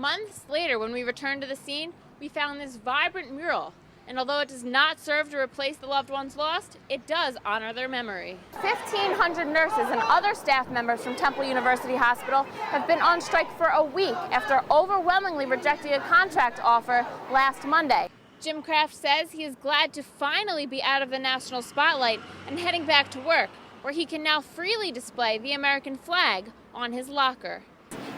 Months later, when we returned to the scene, we found this vibrant mural. And although it does not serve to replace the loved ones lost, it does honor their memory. 1,500 nurses and other staff members from Temple University Hospital have been on strike for a week after overwhelmingly rejecting a contract offer last Monday. Jim Kraft says he is glad to finally be out of the national spotlight and heading back to work, where he can now freely display the American flag on his locker.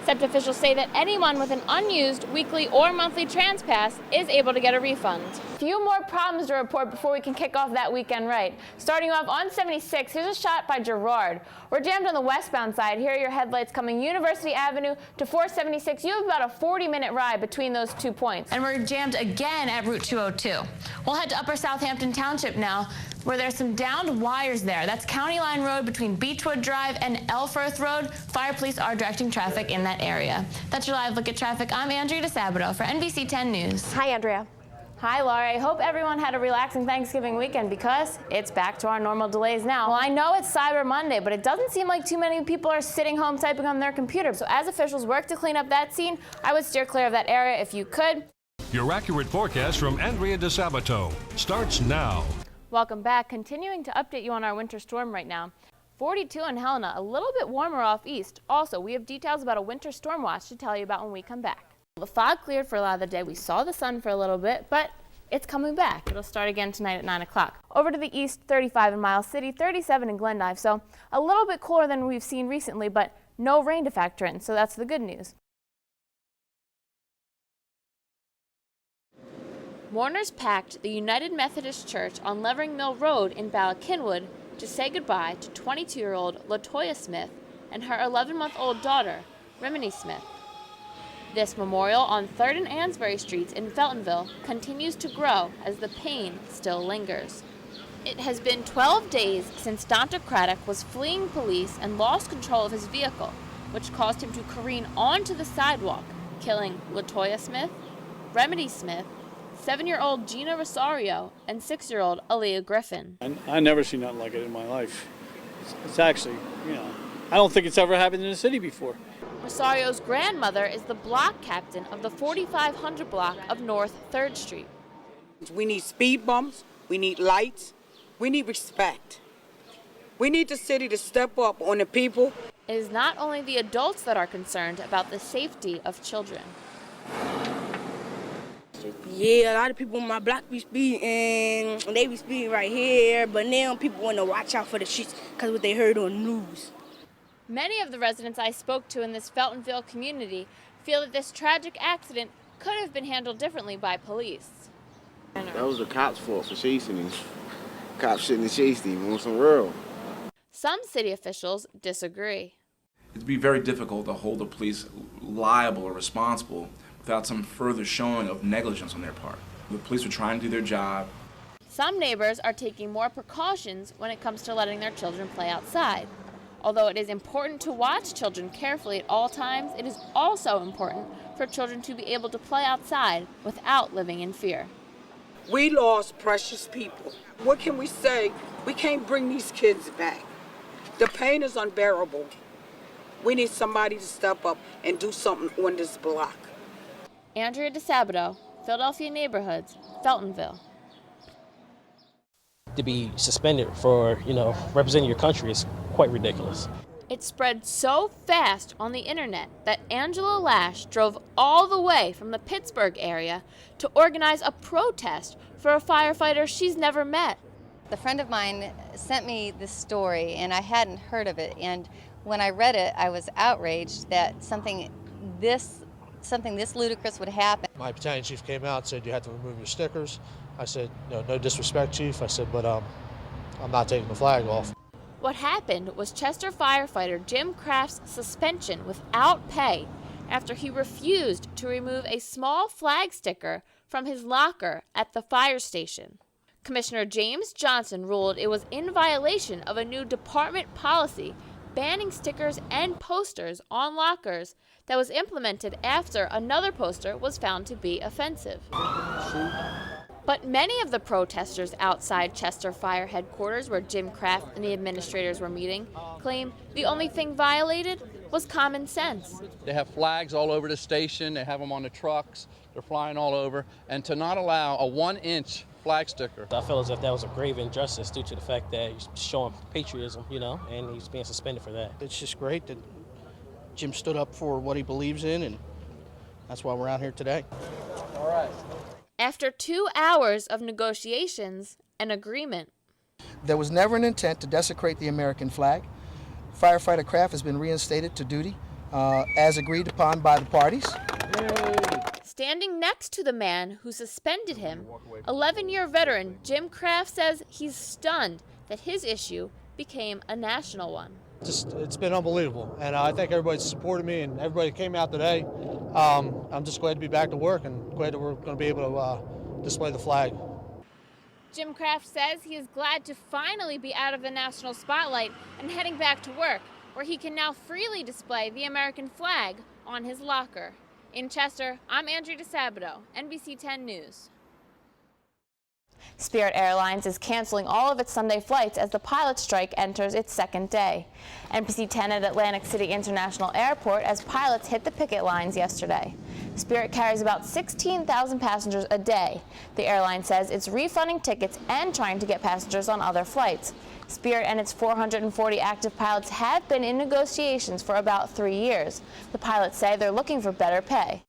SEPT officials say that anyone with an unused weekly or monthly trans pass is able to get a refund. A few more problems to report before we can kick off that weekend right. Starting off on 76, here's a shot by Girard. We're jammed on the westbound side. Here are your headlights coming University Avenue to 476. You have about a 40-minute ride between those 2 points. And we're jammed again at Route 202. We'll head to Upper Southampton Township now, where there's some downed wires there. That's County Line Road between Beechwood Drive and Elfirth Road. Fire police are directing traffic in that area. That's your live look at traffic. I'm Andrea Desabato for NBC 10 News. Hi, Andrea. Hi, Laura. I hope everyone had a relaxing Thanksgiving weekend because it's back to our normal delays now. Well, I know it's Cyber Monday, but it doesn't seem like too many people are sitting home typing on their computer. So as officials work to clean up that scene, I would steer clear of that area if you could. Your accurate forecast from Andrea Desabato starts now. Welcome back. Continuing to update you on our winter storm right now. 42 in Helena, a little bit warmer off east. Also, we have details about a winter storm watch to tell you about when we come back. The fog cleared for a lot of the day. We saw the sun for a little bit, but it's coming back. It'll start again tonight at 9 o'clock. Over to the east, 35 in Miles City, 37 in Glendive. So a little bit cooler than we've seen recently, but no rain to factor in. So that's the good news. Mourners packed the United Methodist Church on Levering Mill Road in Ballackinwood to say goodbye to 22-year-old LaToya Smith and her 11-month-old daughter, Remini Smith. This memorial on 3rd and Ansbury Streets in Feltonville continues to grow as the pain still lingers. It has been 12 days since Dante Craddock was fleeing police and lost control of his vehicle, which caused him to careen onto the sidewalk, killing LaToya Smith, Remini Smith, 7-year-old Gina Rosario, and 6-year-old Aaliyah Griffin. I never seen nothing like it in my life. It's actually, I don't think it's ever happened in the city before. Rosario's grandmother is the block captain of the 4500 block of North 3rd Street. We need speed bumps, we need lights, we need respect. We need the city to step up on the people. It is not only the adults that are concerned about the safety of children. Yeah, a lot of people on my block be speeding, and they be speeding right here, but now people want to watch out for the streets because what they heard on the news. Many of the residents I spoke to in this Feltonville community feel that this tragic accident could have been handled differently by police. That was the cops' fault for chasing him. Cops shouldn't have chased him on some real. Some city officials disagree. It'd be very difficult to hold the police liable or responsible without some further showing of negligence on their part. The police are trying to do their job. Some neighbors are taking more precautions when it comes to letting their children play outside. Although it is important to watch children carefully at all times, it is also important for children to be able to play outside without living in fear. We lost precious people. What can we say? We can't bring these kids back. The pain is unbearable. We need somebody to step up and do something on this block. Andrea Desabato, Philadelphia Neighborhoods, Feltonville. To be suspended for, representing your country is quite ridiculous. It spread so fast on the internet that Angela Lash drove all the way from the Pittsburgh area to organize a protest for a firefighter she's never met. A friend of mine sent me this story and I hadn't heard of it, and when I read it I was outraged that something this ludicrous would happen. My battalion chief came out and said you have to remove your stickers. I said, no disrespect, chief. I said, but I'm not taking the flag off. What happened was Chester firefighter Jim Kraft's suspension without pay after he refused to remove a small flag sticker from his locker at the fire station. Commissioner James Johnson ruled it was in violation of a new department policy banning stickers and posters on lockers that was implemented after another poster was found to be offensive. But many of the protesters outside Chester Fire Headquarters, where Jim Kraft and the administrators were meeting, claim the only thing violated was common sense. They have flags all over the station, they have them on the trucks, they're flying all over, and to not allow a 1-inch flag sticker. I feel as if that was a grave injustice due to the fact that he's showing patriotism, and he's being suspended for that. It's just great that Jim stood up for what he believes in, and that's why we're out here today. All right. After 2 hours of negotiations, an agreement. There was never an intent to desecrate the American flag. Firefighter Kraft has been reinstated to duty as agreed upon by the parties. Standing next to the man who suspended him, 11-year veteran Jim Kraft says he's stunned that his issue became a national one. It's been unbelievable, and I think everybody supported me and everybody came out today. I'm just glad to be back to work and glad that we're going to be able to display the flag. Jim Kraft says he is glad to finally be out of the national spotlight and heading back to work, where he can now freely display the American flag on his locker. In Chester, I'm Andrea Desabato, NBC 10 News. Spirit Airlines is canceling all of its Sunday flights as the pilot strike enters its second day. NBC 10 at Atlantic City International Airport as pilots hit the picket lines yesterday. Spirit carries about 16,000 passengers a day. The airline says it's refunding tickets and trying to get passengers on other flights. Spirit and its 440 active pilots have been in negotiations for about 3 years. The pilots say they're looking for better pay.